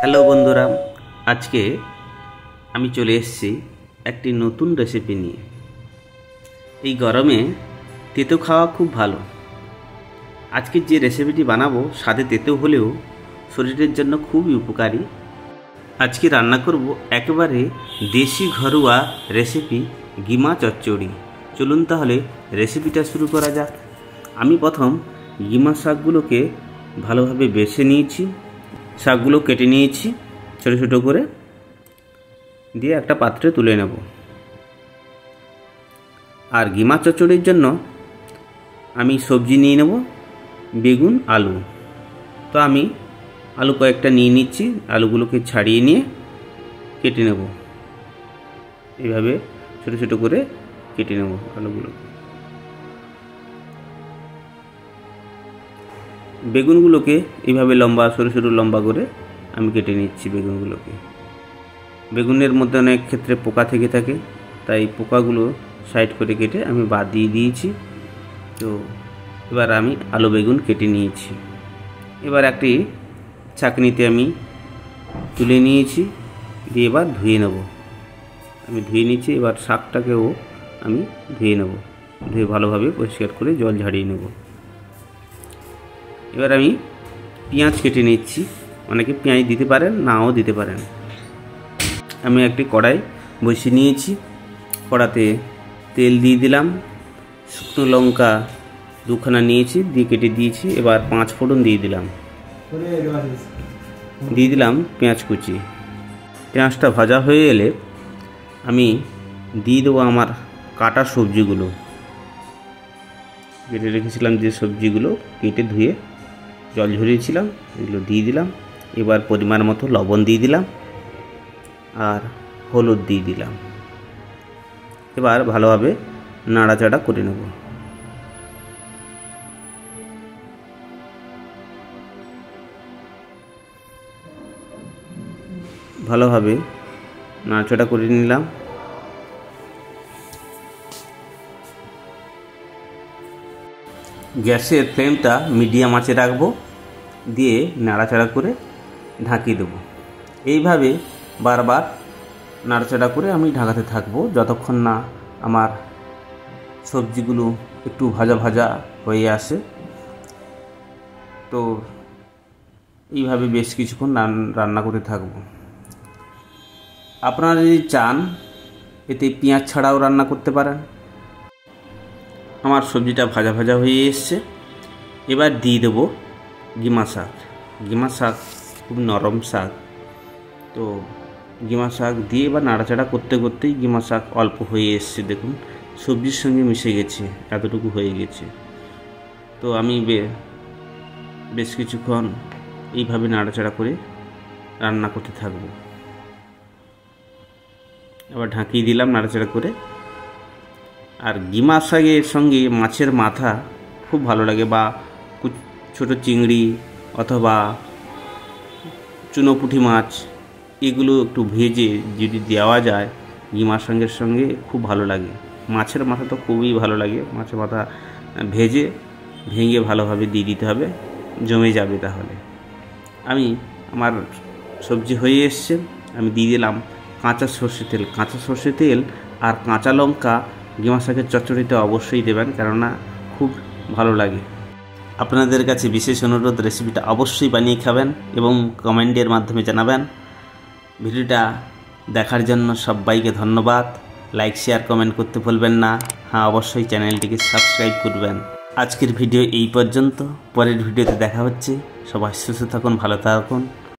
Hello বন্ধুরা, আজকে আমি চলে এসেছি একটি নতুন রেসিপি নিয়ে। এই গরমে তেতো খাওয়া খুব ভালো। আজকে যে রেসিপিটি বানাবো স্বাদে তেতো হলেও শরীরের জন্য খুবই উপকারী। আজকে রান্না করব একেবারে দেশি ঘরোয়া রেসিপি গিমা চচ্চড়ি। চলুন তাহলে রেসিপিটা শুরু করা যাক। আমি প্রথম গিমা শাকগুলোকে ভালোভাবে বেছে নিয়েছি, শাকগুলো কেটে নিয়েছি ছোট ছোট করে, দিয়ে একটা পাত্রে তুলে নেব। আর গিমা চচ্চড়ির জন্য আমি সবজি নিয়ে নেব, বেগুন আলু। তো আমি আলু কয়েকটা নিয়ে নিচ্ছি, আলুগুলোকে ছাড়িয়ে নিয়ে কেটে নেব। এইভাবে ছোট ছোট করে কেটে নেব আলুগুলো। বেগুনগুলোকে এইভাবে লম্বা সরু সরু লম্বা করে আমি কেটে নিচ্ছি বেগুনগুলোকে। বেগুনের মধ্যে অনেক ক্ষেত্রে পোকা থেকে থাকে, তাই পোকাগুলো সাইড করে কেটে আমি বাদ দিয়ে দিয়েছি। তো এবার আমি আলু বেগুন কেটে নিয়েছি। এবার একটি ছাঁকনিতে আমি তুলে নিয়েছি, দিয়ে এবার ধুয়ে নেব। আমি ধুয়ে নিচ্ছি। এবার শাকটাকেও আমি ধুয়ে নেব, ধুয়ে ভালোভাবে পরিষ্কার করে জল ঝাড়িয়ে নেব। এবার আমি পেঁয়াজ কেটে নিচ্ছি। অনেকে পেঁয়াজ দিতে পারেন, নাও দিতে পারেন। আমি একটি কড়াই বসিয়ে নিয়েছি, কড়াতে তেল দিয়ে দিলাম, শুকনো লঙ্কা দুখানা নিয়েছি দিয়ে কেটে দিয়েছি। এবার 5 ফোড়ন দিয়ে দিলাম, দিয়ে দিলাম পেঁয়াজ কুচি। পেঁয়াজটা ভাজা হয়ে এলে আমি দিয়ে দেবো আমার কাটা সবজিগুলো। কেটে রেখেছিলাম যে সবজিগুলো কেটে ধুয়ে জল ঝরিয়েছিলাম, এগুলো দিয়ে দিলাম। এবার পরিমাণ মতো লবণ দিয়ে দিলাম আর হলুদ দিয়ে দিলাম। এবার ভালোভাবে নাড়াচাড়া করে নেব। ভালোভাবে নাড়াচাড়া করে নিলাম। গ্যাসের ফ্লেমটা মিডিয়াম আঁচে রাখবো, দিয়ে নাড়াচাড়া করে ঢাকিয়ে দেবো। এইভাবে বারবার নাড়াচাড়া করে আমি ঢাকাতে থাকবো যতক্ষণ না আমার সবজিগুলো একটু ভাজা ভাজা হয়ে আসে। তো এইভাবে বেশ কিছুক্ষণ রান্না করতে থাকবো। আপনারা যদি চান এতে পেঁয়াজ ছাড়াও রান্না করতে পারেন। আমার সবজিটা ভাজা ভাজা হয়ে এসছে। এবার দিয়ে দেবো গিমা শাক। গিমা শাক খুব নরম শাক। তো গিমা শাক দিয়ে এবার নাড়াচাড়া করতে করতেই গিমা শাক অল্প হয়ে এসছে, দেখুন সবজির সঙ্গে মিশে গেছে, এতটুকু হয়ে গেছে। তো আমি বেশ কিছুক্ষণ এইভাবে নাড়াচাড়া করে রান্না করতে থাকবো। এবার ঢাকিয়ে দিলাম নাড়াচাড়া করে। আর গিমা শাকের সঙ্গে মাছের মাথা খুব ভালো লাগে, বা ছোট চিংড়ি অথবা চুনো পুঁটি মাছ, এগুলো একটু ভেজে যদি দেওয়া যায় গিমা শাকের সঙ্গে খুব ভালো লাগে। মাছের মাথা তো খুবই ভালো লাগে। মাছের মাথা ভেঙে ভালোভাবে দিয়ে দিতে হবে, জমে যাবে তাহলে। আমার সবজি হয়ে এসছে, আমি দিয়ে দিলাম কাঁচা সর্ষে তেল। কাঁচা সর্ষে তেল আর কাঁচা লঙ্কা গিমা শাকের চচ্চড়িতে অবশ্যই দেবেন, কেননা খুব ভালো লাগে। আপনাদের কাছে বিশেষ অনুরোধ, রেসিপিটা অবশ্যই বানিয়ে খাবেন এবং কমেন্টের মাধ্যমে জানাবেন। ভিডিওটা দেখার জন্য সবাইকে ধন্যবাদ। লাইক শেয়ার কমেন্ট করতে ভুলবেন না। হ্যাঁ, অবশ্যই চ্যানেলটিকে সাবস্ক্রাইব করবেন। আজকের ভিডিও এই পর্যন্ত। পরের ভিডিওতে দেখা হচ্ছে। সবাই সুস্থ থাকুন, ভালো থাকুন।